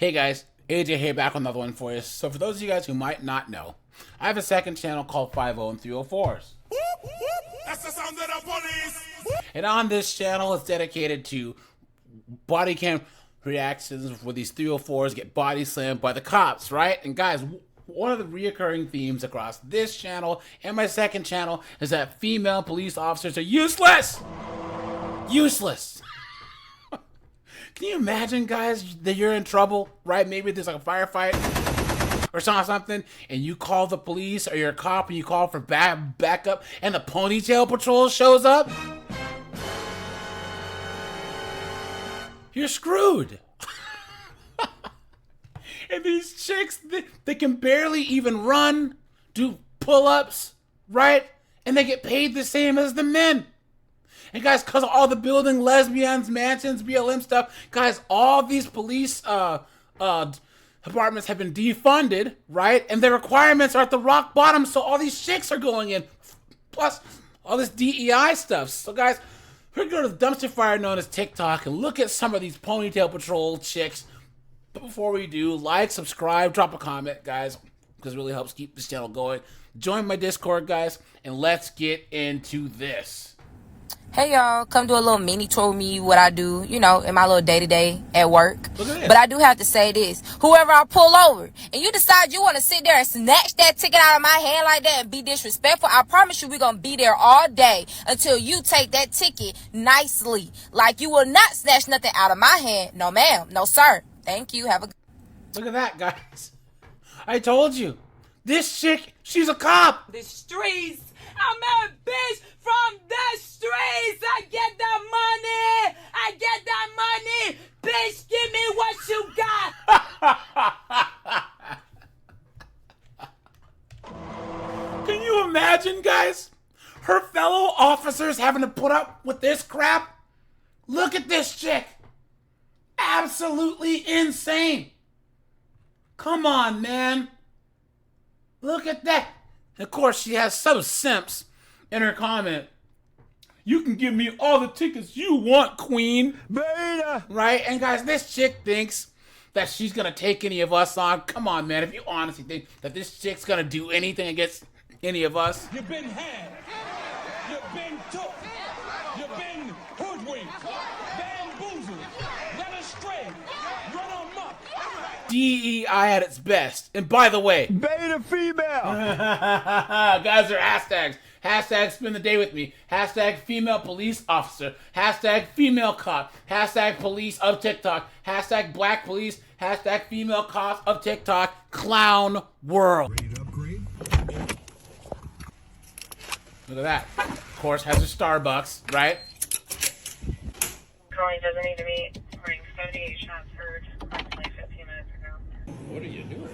Hey guys, AJ here back on another one for you. So for those of you guys who might not know, I have a second channel called 50 and 304s. That's the sound of the police! And on this channel, it's dedicated to body cam reactions where these 304s get body slammed by the cops, right? And guys, one of the reoccurring themes across this channel and my second channel is that female police officers are useless! Useless! Can you imagine, guys, that you're in trouble, right? Maybe there's like a firefight or something, and you call the police or you're a cop and you call for backup, and the ponytail patrol shows up? You're screwed. And these chicks, they can barely even run, do pull-ups, right? And they get paid the same as the men. And guys, because of all the building lesbians, mansions, BLM stuff, guys, all these police departments have been defunded, right? And their requirements are at the rock bottom, so all these chicks are going in. Plus, all this DEI stuff. So guys, we're going to go to the dumpster fire known as TikTok and look at some of these ponytail patrol chicks. But before we do, like, subscribe, drop a comment, guys, because it really helps keep this channel going. Join my Discord, guys, and let's get into this. Hey y'all, come do a little mini tour with me, what I do, you know, in my little day-to-day at work. But I do have to say this, whoever I pull over, and you decide you want to sit there and snatch that ticket out of my hand like that and be disrespectful, I promise you we're going to be there all day until you take that ticket nicely. Like, you will not snatch nothing out of my hand. No ma'am, no sir. Thank you, have a good... Look at that, guys. I told you. This chick, she's a cop. The streets. I'm a bitch from the streets. I get the money. I get the money. Bitch, give me what you got. Can you imagine, guys? Her fellow officers having to put up with this crap? Look at this chick. Absolutely insane. Come on, man. Look at that. Of course, she has some simps in her comment. You can give me all the tickets you want, queen. Beta. Right? And guys, this chick thinks that she's going to take any of us on. Come on, man. If you honestly think that this chick's going to do anything against any of us. You've been had. You've been took. You've been hoodwinked. Bamboozled. Led astray. Run amok. DEI at its best. And by the way, beta female. guys are hashtags. Hashtag spend the day with me. Hashtag female police officer. Hashtag female cop. Hashtag police of TikTok. Hashtag black police. Hashtag female cops of TikTok. Clown world. Look at that. Of course, has a Starbucks, right? Calling doesn't need to be recording 78 shots heard approximately 15 minutes ago. What are you doing?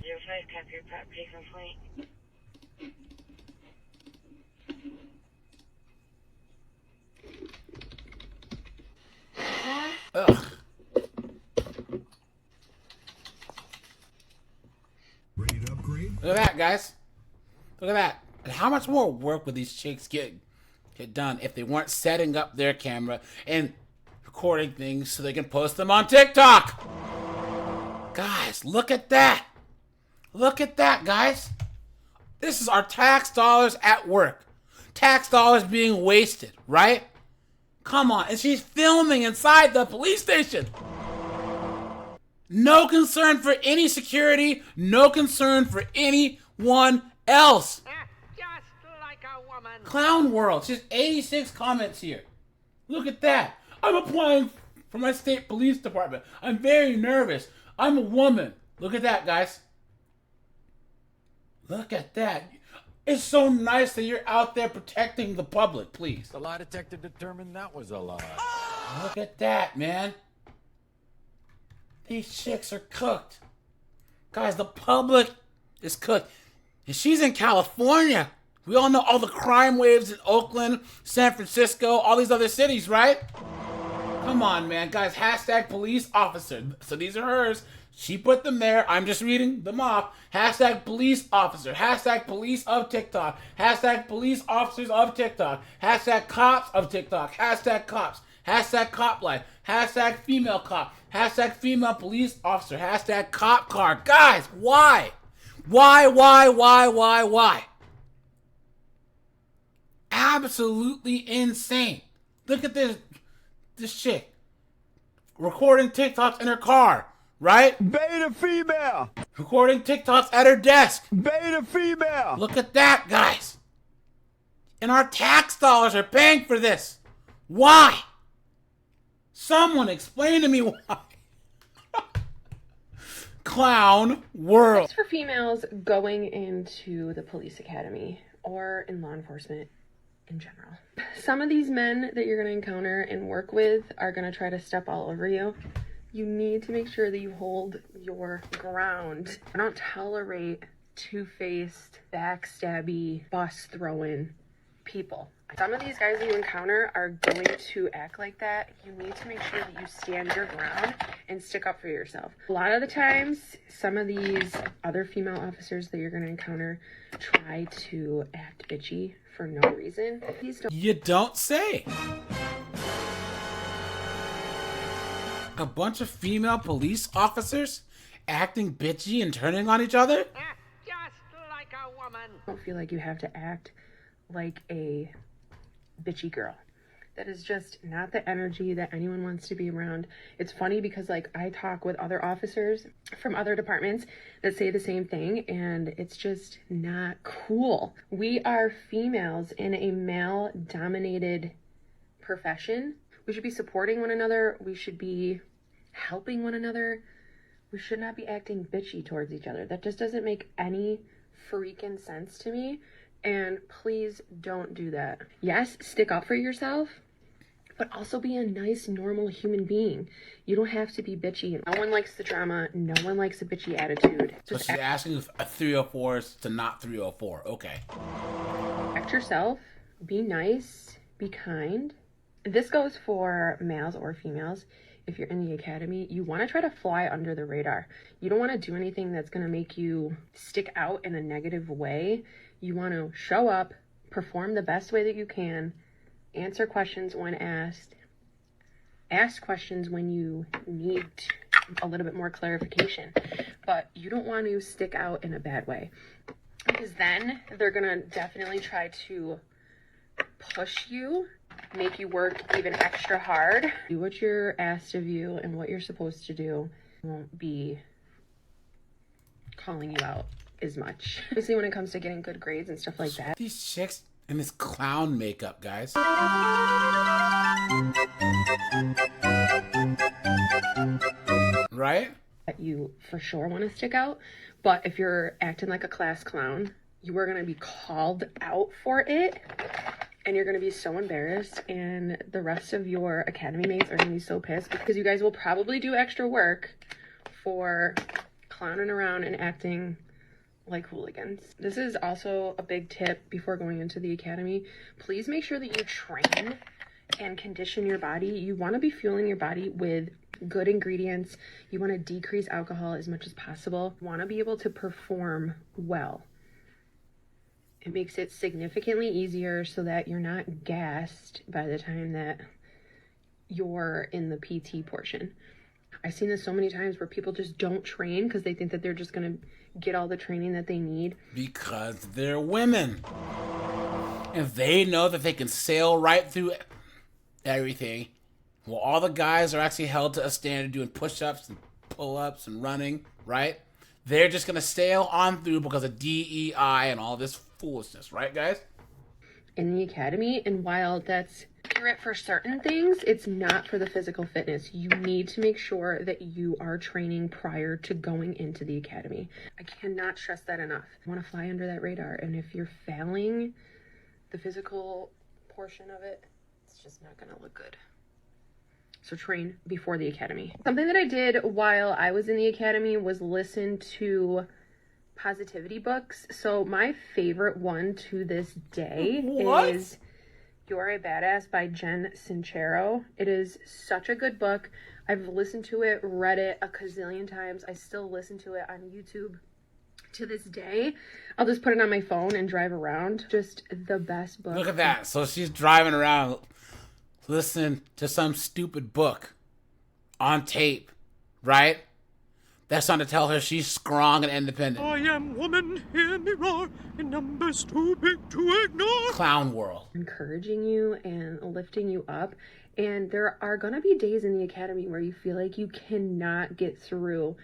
Your 5 cap your pay complaint. Ugh. Ready to upgrade? Look at that, guys. Look at that. And how much more work would these chicks get done if they weren't setting up their camera and recording things so they can post them on TikTok? Guys, look at that. Look at that, guys. This is our tax dollars at work. Tax dollars being wasted, right? Come on. And she's filming inside the police station. No concern for any security. No concern for anyone else. Just like a woman. Clown world. Just 86 comments here. Look at that. I'm applying for my state police department. I'm very nervous. I'm a woman. Look at that, guys. Look at that. It's so nice that you're out there protecting the public, please. The lie detector determined that was a lie. Look at that, man. These chicks are cooked. Guys, the public is cooked. And she's in California. We all know all the crime waves in Oakland, San Francisco, all these other cities, right? Come on, man. Guys, hashtag police officer. So these are hers. She put them there. I'm just reading them off. Hashtag police officer. Hashtag police of TikTok. Hashtag police officers of TikTok. Hashtag cops of TikTok. Hashtag cops. Hashtag cop life. Hashtag female cop. Hashtag female police officer. Hashtag cop car. Guys, why? Why? Absolutely insane. Look at this chick recording TikToks in her car, right? Beta female! Recording TikToks at her desk. Beta female! Look at that, guys. And our tax dollars are paying for this. Why? Someone explain to me why. Clown world. Tips for females going into the police academy or in law enforcement in general. Some of these men that you're going to encounter and work with are going to try to step all over you. You need to make sure that you hold your ground. I don't tolerate two-faced, backstabby, bus-throwing people. Some of these guys that you encounter are going to act like that. You need to make sure that you stand your ground and stick up for yourself. A lot of the times, some of these other female officers that you're going to encounter try to act bitchy for no reason. Please don't. You don't say. A bunch of female police officers acting bitchy and turning on each other? Just like a woman. Don't feel like you have to act like a bitchy girl. That is just not the energy that anyone wants to be around. It's funny because like I talk with other officers from other departments that say the same thing, and it's just not cool. We are females in a male dominated profession. We should be supporting one another. We should be helping one another. We should not be acting bitchy towards each other. That just doesn't make any freaking sense to me. And please don't do that. Yes, stick up for yourself, but also be a nice, normal human being. You don't have to be bitchy. No one likes the drama. No one likes a bitchy attitude. So she's asking if a 304 is to not 304. Okay. Act yourself. Be nice. Be kind. This goes for males or females. If you're in the academy, you want to try to fly under the radar. You don't want to do anything that's going to make you stick out in a negative way. You want to show up, perform the best way that you can, answer questions when asked, ask questions when you need a little bit more clarification. But you don't want to stick out in a bad way, because then they're going to definitely try to push you, make you work even extra hard. Do what you're asked of you and what you're supposed to do. Won't be calling you out as much. Obviously, when it comes to getting good grades and stuff like that. These chicks in this clown makeup, guys. Right? That you for sure want to stick out. But if you're acting like a class clown, you are going to be called out for it. And you're going to be so embarrassed, and the rest of your academy mates are going to be so pissed because you guys will probably do extra work for clowning around and acting like hooligans. This is also a big tip before going into the academy. Please make sure that you train and condition your body. You want to be fueling your body with good ingredients. You want to decrease alcohol as much as possible. You want to be able to perform well. It makes it significantly easier so that you're not gassed by the time that you're in the PT portion. I've seen this so many times where people just don't train because they think that they're just going to get all the training that they need. Because they're women. And they know that they can sail right through everything. Well, all the guys are actually held to a standard doing push-ups and pull-ups and running, right? They're just going to sail on through because of DEI and all this foolishness, right, guys? In the academy, and while that's accurate for certain things, it's not for the physical fitness. You need to make sure that you are training prior to going into the academy. I cannot stress that enough. I want to fly under that radar, and if you're failing the physical portion of it, it's just not going to look good. So train before the academy. Something that I did while I was in the academy was listen to positivity books. So my favorite one to this day is You're a Badass by Jen Sincero. It is such a good book. I've listened to it, read it a gazillion times. I still listen to it on YouTube to this day. I'll just put it on my phone and drive around. Just the best book. Look at that. So she's driving around listening to some stupid book on tape, right? That's not to tell her she's strong and independent. I am woman, hear me roar, in numbers too big to ignore. Clown world. Encouraging you and lifting you up. And there are going to be days in the academy where you feel like you cannot get through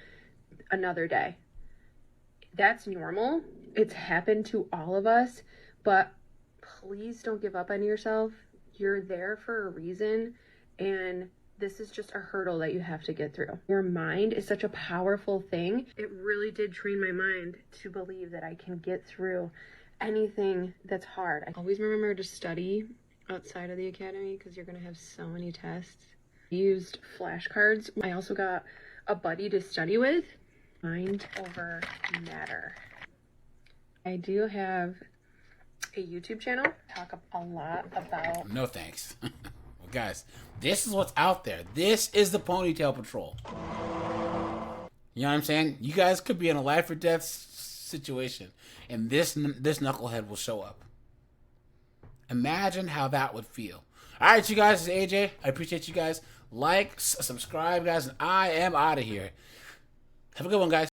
another day. That's normal. It's happened to all of us. But please don't give up on yourself. You're there for a reason. And this is just a hurdle that you have to get through. Your mind is such a powerful thing. It really did train my mind to believe that I can get through anything that's hard. I always remember to study outside of the academy because you're going to have so many tests. I used flashcards. I also got a buddy to study with. Mind over matter. I do have a YouTube channel. Talk a lot about... No thanks. Well, guys, this is what's out there. This is the Ponytail Patrol. You know what I'm saying? You guys could be in a life or death situation, and this knucklehead will show up. Imagine how that would feel. All right, you guys, this is AJ. I appreciate you guys. Like, subscribe, guys, and I am out of here. Have a good one, guys.